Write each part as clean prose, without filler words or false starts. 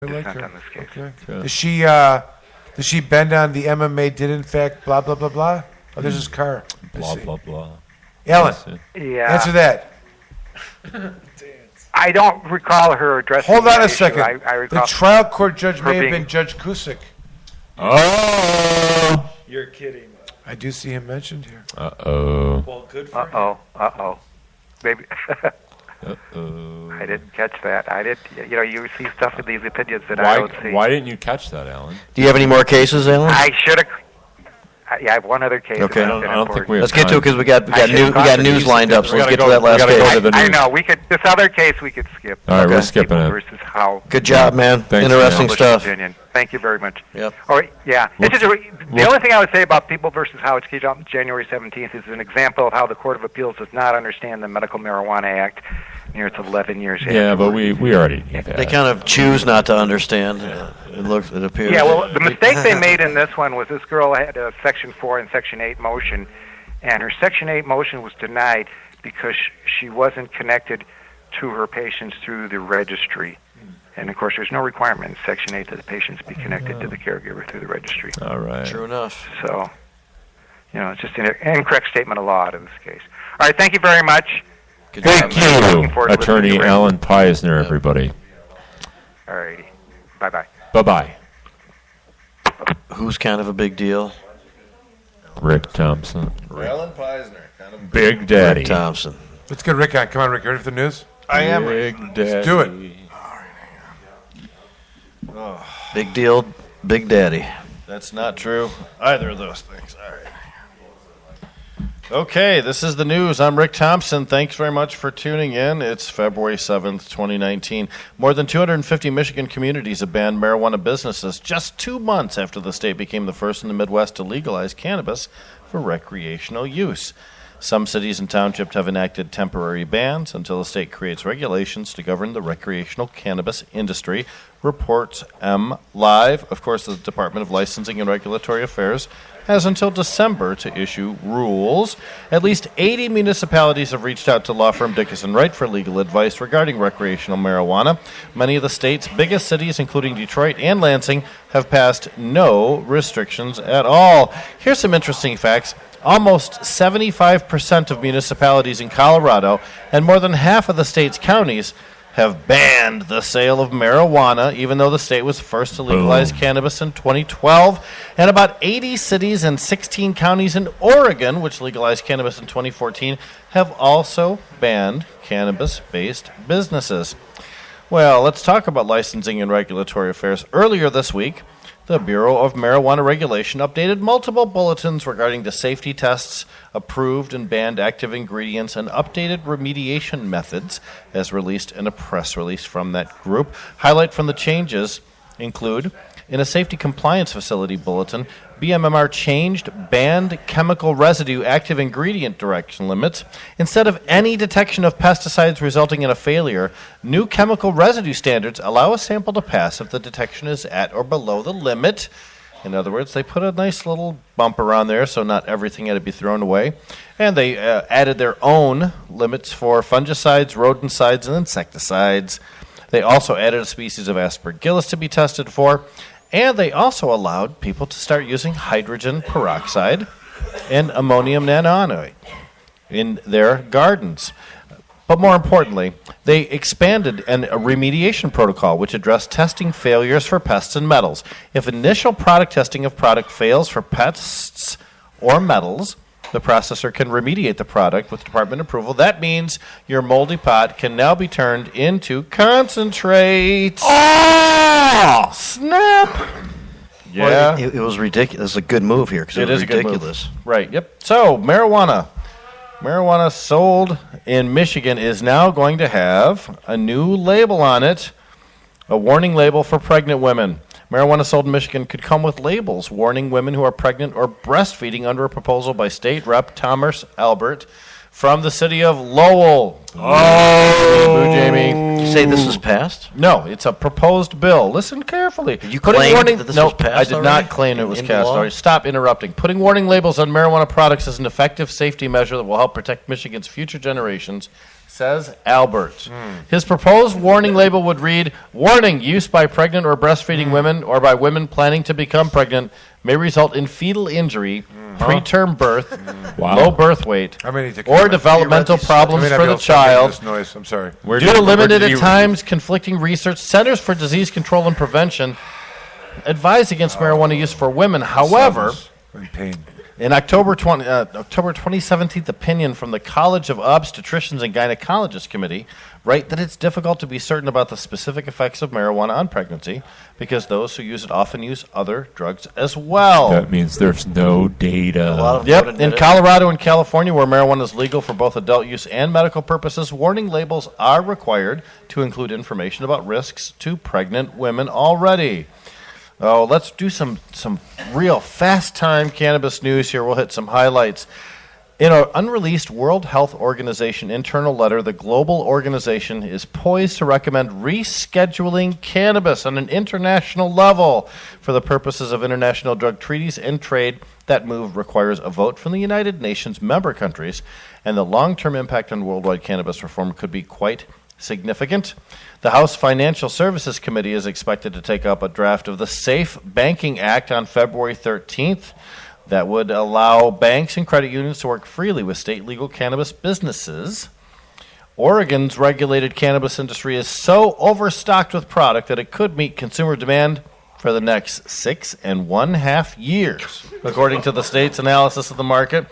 I like not her. on this case. Okay. Does she bend on the MMA did in fact blah blah blah blah? Oh, there's his car. Blah blah blah. Ellen, Yeah. answer that. I don't recall her addressing. Hold on that a issue. second. I recall The trial court judge her may have being- been Judge Cusick. Oh. You're kidding. I do see him mentioned here. Uh-oh. Well, good for him. Uh-oh. Maybe. Uh-oh. I didn't catch that. I did. You see stuff in these opinions that I don't see. Why didn't you catch that, Alan? Do you have any more cases, Alan? I should have. I have one other case. Okay. I don't think we have Let's get to it because we got I should've gone news to lined up. So let's get to that last we gotta case. go to the I news. know. This other case we could skip. All right, we're Okay. skipping People it. versus how. Good job, man. Thanks, Interesting man. stuff. Opinion. Thank you very much. Yep. All right, yeah. The only thing I would say about People versus How, which came out on January 17th, is an example of how the Court of Appeals does not understand the Medical Marijuana Act. It's 11 years Yeah, but afterwards. we already knew that. They kind of choose not to understand. It appears. Yeah, well, the mistake they made in this one was this girl had a Section 4 and Section 8 motion, and her Section 8 motion was denied because she wasn't connected to her patients through the registry. And, of course, there's no requirement in Section 8 that the patients be connected to the caregiver through the registry. All right. True enough. So, it's just an incorrect statement of law out of this case. All right, thank you very much. Good Thank job. you, Looking forward to Attorney listening to Alan Peisner, everybody. All righty. Bye-bye. Bye-bye. Who's kind of a big deal? Rick Thompson. Alan Peisner, kind of Big Daddy. Rick Thompson. Let's get Rick on. Come on, Rick. Ready for the news? I am. Big Daddy. Let's do it. Big deal, Big Daddy. That's not true. Either of those things. All right. Okay, this is the news. I'm Rick Thompson. Thanks very much for tuning in. It's February 7th, 2019. More than 250 Michigan communities have banned marijuana businesses just 2 months after the state became the first in the Midwest to legalize cannabis for recreational use. Some cities and townships have enacted temporary bans until the state creates regulations to govern the recreational cannabis industry, reports M Live. Of course, the Department of Licensing and Regulatory Affairs has until December to issue rules. At least 80 municipalities have reached out to law firm Dickinson Wright for legal advice regarding recreational marijuana. Many of the state's biggest cities, including Detroit and Lansing, have passed no restrictions at all. Here's some interesting facts. Almost 75% of municipalities in Colorado and more than half of the state's counties have banned the sale of marijuana, even though the state was first to legalize cannabis in 2012. And about 80 cities and 16 counties in Oregon, which legalized cannabis in 2014, have also banned cannabis-based businesses. Well, let's talk about licensing and regulatory affairs. Earlier this week, the Bureau of Marijuana Regulation updated multiple bulletins regarding the safety tests, approved and banned active ingredients, and updated remediation methods, as released in a press release from that group. Highlight from the changes include, in a safety compliance facility bulletin, BMMR changed banned chemical residue active ingredient direction limits. Instead of any detection of pesticides resulting in a failure, new chemical residue standards allow a sample to pass if the detection is at or below the limit. In other words, they put a nice little bumper on there so not everything had to be thrown away. And they added their own limits for fungicides, rodenticides, and insecticides. They also added a species of aspergillus to be tested for. And they also allowed people to start using hydrogen peroxide and ammonium nanoxide in their gardens. But more importantly, they expanded a remediation protocol which addressed testing failures for pests and metals. If initial product testing of product fails for pests or metals, the processor can remediate the product with department approval. That means your moldy pot can now be turned into concentrate. Oh! Snap! Yeah. Well, it was ridiculous. It's a good move here because it was ridiculous. Right, yep. So, marijuana. Marijuana sold in Michigan is now going to have a new label on it, a warning label for pregnant women. Marijuana sold in Michigan could come with labels warning women who are pregnant or breastfeeding under a proposal by State Rep. Thomas Albert from the city of Lowell. Oh, Boo, Jamie. Did you say this was passed? No, it's a proposed bill. Listen carefully. You claimed that this was passed I did already? not claim it was cast already. Stop interrupting. Putting warning labels on marijuana products is an effective safety measure that will help protect Michigan's future generations, says Albert. His proposed warning label would read, "Warning, use by pregnant or breastfeeding women or by women planning to become pregnant may result in fetal injury, preterm birth, low birth weight, or developmental problems for the child. This noise. I'm sorry. Due to limited at times conflicting research, Centers for Disease Control and Prevention advise against marijuana use for women. However, in pain. in October 2017 opinion from the College of Obstetricians and Gynecologists Committee write that it's difficult to be certain about the specific effects of marijuana on pregnancy because those who use it often use other drugs as well. That means there's no data. Yep. In Colorado and California, where marijuana is legal for both adult use and medical purposes, warning labels are required to include information about risks to pregnant women already. Oh, let's do some real fast-time cannabis news here. We'll hit some highlights. In an unreleased World Health Organization internal letter, the global organization is poised to recommend rescheduling cannabis on an international level for the purposes of international drug treaties and trade. That move requires a vote from the United Nations member countries, and the long-term impact on worldwide cannabis reform could be quite significant. The House Financial Services Committee is expected to take up a draft of the Safe Banking Act on February 13th. That would allow banks and credit unions to work freely with state legal cannabis businesses. Oregon's regulated cannabis industry is so overstocked with product that it could meet consumer demand for the next 6.5 years, according to the state's analysis of the market.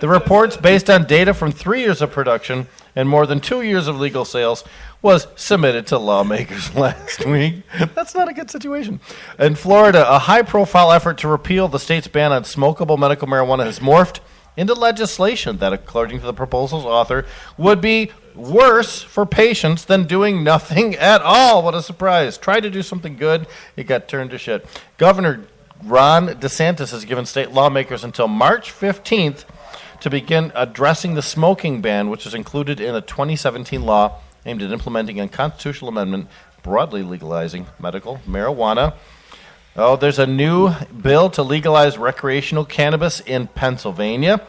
The report's based on data from 3 years of production and more than 2 years of legal sales was submitted to lawmakers last week. That's not a good situation. In Florida, a high-profile effort to repeal the state's ban on smokable medical marijuana has morphed into legislation that, according to the proposal's author, would be worse for patients than doing nothing at all. What a surprise. Tried to do something good, it got turned to shit. Governor Ron DeSantis has given state lawmakers until March 15th to begin addressing the smoking ban, which is included in a 2017 law aimed at implementing a constitutional amendment broadly legalizing medical marijuana. Oh, there's a new bill to legalize recreational cannabis in Pennsylvania.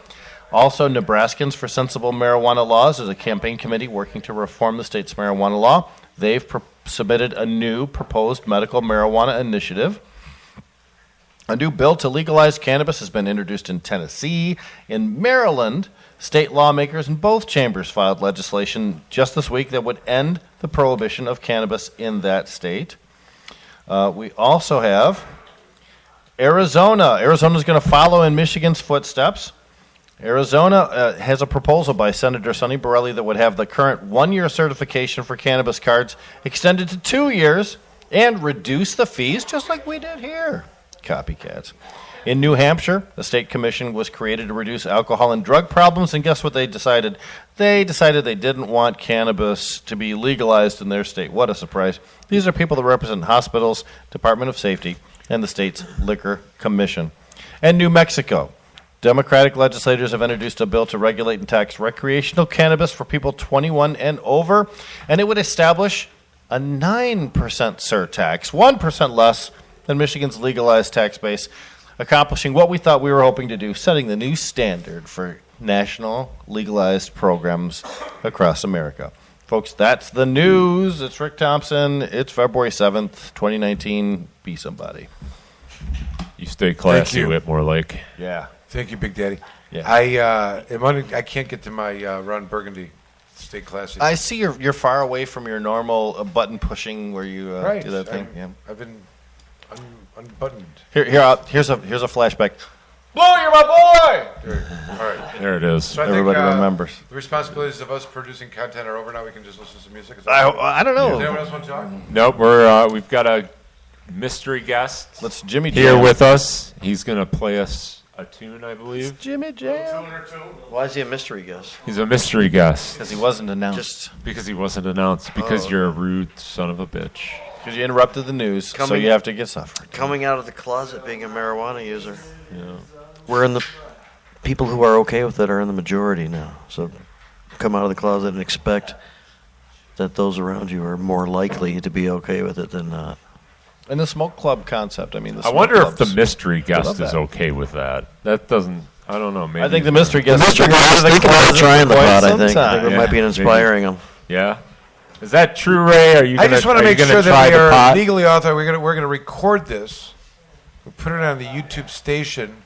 Also, Nebraskans for Sensible Marijuana Laws is a campaign committee working to reform the state's marijuana law. They've submitted a new proposed medical marijuana initiative. A new bill to legalize cannabis has been introduced in Tennessee. In Maryland, state lawmakers in both chambers filed legislation just this week that would end the prohibition of cannabis in that state. We also have Arizona. Arizona is going to follow in Michigan's footsteps. Arizona has a proposal by Senator Sonny Borelli that would have the current 1-year certification for cannabis cards extended to 2 years and reduce the fees just like we did here. Copycats. In New Hampshire, the state commission was created to reduce alcohol and drug problems, and guess what they decided? They decided they didn't want cannabis to be legalized in their state. What a surprise. These are people that represent hospitals, Department of Safety, and the state's Liquor Commission. And New Mexico. Democratic legislators have introduced a bill to regulate and tax recreational cannabis for people 21 and over, and it would establish a 9% surtax, 1% less than Michigan's legalized tax base, accomplishing what we thought we were hoping to do, setting the new standard for national legalized programs across America. Folks, that's the news. It's Rick Thompson. It's February 7th, 2019. Be somebody. You stay classy, Whitmore Lake. Yeah. Thank you, Big Daddy. Yeah. I can't get to my Ron Burgundy. Stay classy. I see you're far away from your normal button pushing where you do that thing. Yeah. I've been unbuttoned. Here's a flashback. Blue, you're my boy! All right. There it is. So Everybody remembers. The responsibilities of us producing content are over now. We can just listen to some music. I don't know. Does anyone else want to talk? Nope, we've got a mystery guest Let's Jimmy here Jam. with us. He's going to play us a tune, I believe. Jimmy Jam. Why is he a mystery guest? He's a mystery guest. Because he wasn't announced. Because he wasn't announced. Because you're a rude son of a bitch. Because you interrupted the news, so you have to get suffered. Coming out of the closet, being a marijuana user. Yeah. We're in the people who are okay with it are in the majority now. So come out of the closet and expect that those around you are more likely to be okay with it than not. And the smoke club concept. I mean, I wonder if the mystery guest is okay with that. That doesn't. I don't know. Maybe. I think the mystery guest. Mystery guy is thinking about trying the pot. I think it might be inspiring him. Yeah. Is that true, Ray? Are you? I just want to make sure try that we the are pot? legally authorized. We're gonna record this. We put it on the YouTube station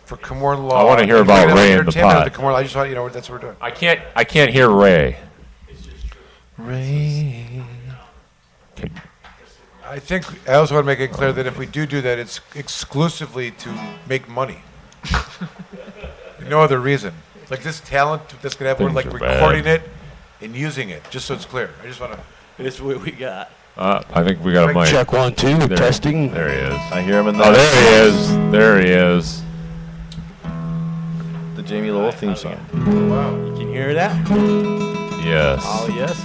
for Comor Law. I want to hear about Ray and the pot. I just want that's what we're doing. I can't hear Ray. Ray. I also want to make it clear that if we do that, it's exclusively to make money. No other reason. Like this talent that's gonna have, we're like recording it and using it, just so it's clear. I just want to. This is what we got. I think we got a mic. Check 1, 2, testing. There he is. I hear him in Oh, there he is. There he is. The Jamie Lowell theme song. Wow. You can hear that? Yes. Oh, yes.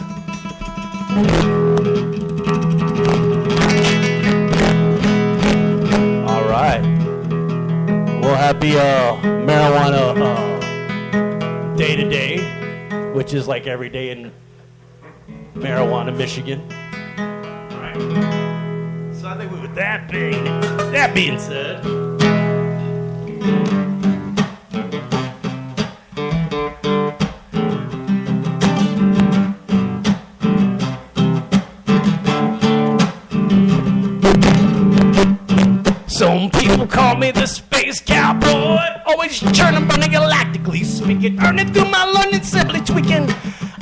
All right. Well, happy marijuana day today, which is like every day in marijuana, Michigan. All right. So I think with that being said. Some people call me the space cowboy. Always churning, burning galactically speaking. Earning through my learning, simply tweaking.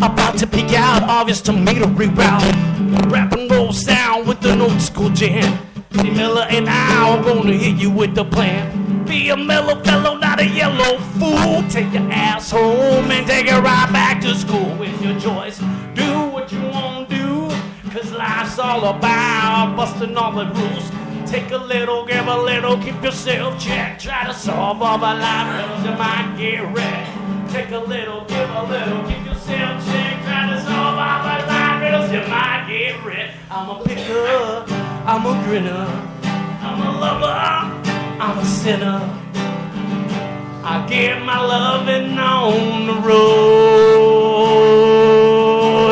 About to peek out, obvious tomato reroute. Rap and roll sound with an old school jam. See, Miller and I are gonna hit you with the plan. Be a mellow fellow, not a yellow fool. Take your ass home and take it right back to school with your choice. Do what you want to do, cause life's all about busting all the rules. Take a little, give a little, keep yourself checked. Try to solve all my life riddles, you might get wrecked. Take a little, give a little, keep yourself checked. Try to solve all my life riddles, you might get wrecked. I'm a picker, I'm a grinner, I'm a lover, I'm a sinner. I get my loving on the road.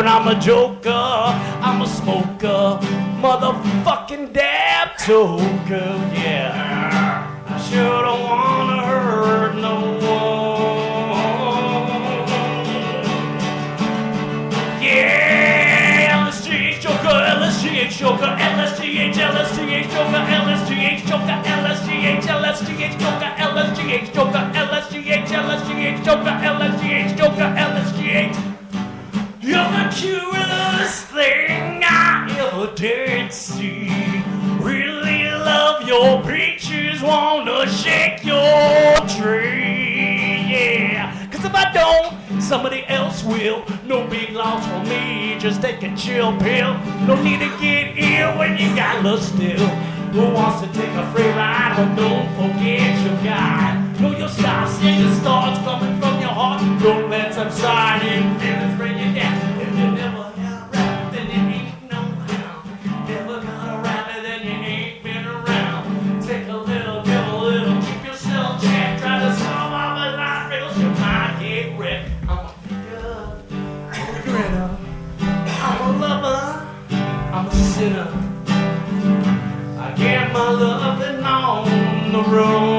I'm a joker, I'm a smoker, motherfucking dab toker, yeah. I sure don't wanna hurt no one. Yeah, LSGH joker, LSGH joker, LSGH, LSGH joker, LSGH joker, LSGH, LSGH joker, LSGH joker, LSGH, LSGH joker, LSGH joker, LSGH. You're the cutest thing I ever did see. Really love your preachers, wanna shake your tree, yeah. Cause if I don't, somebody else will. No big loss for me, just take a chill pill. No need to get ill when you got love still. Who wants to take a free ride, but don't forget your guide. Know your style, singing stars coming from your heart. Don't let subsiding feelings bring you down. If you never had a rap, then you ain't no how. Never got a rabbit, then you ain't been around. Take a little, give a little, keep yourself checked. Try to solve all the life riddles, you might get wrecked. I'm a picker, I'm a grinner, I'm a lover, I'm a sinner. I get my loving on the road.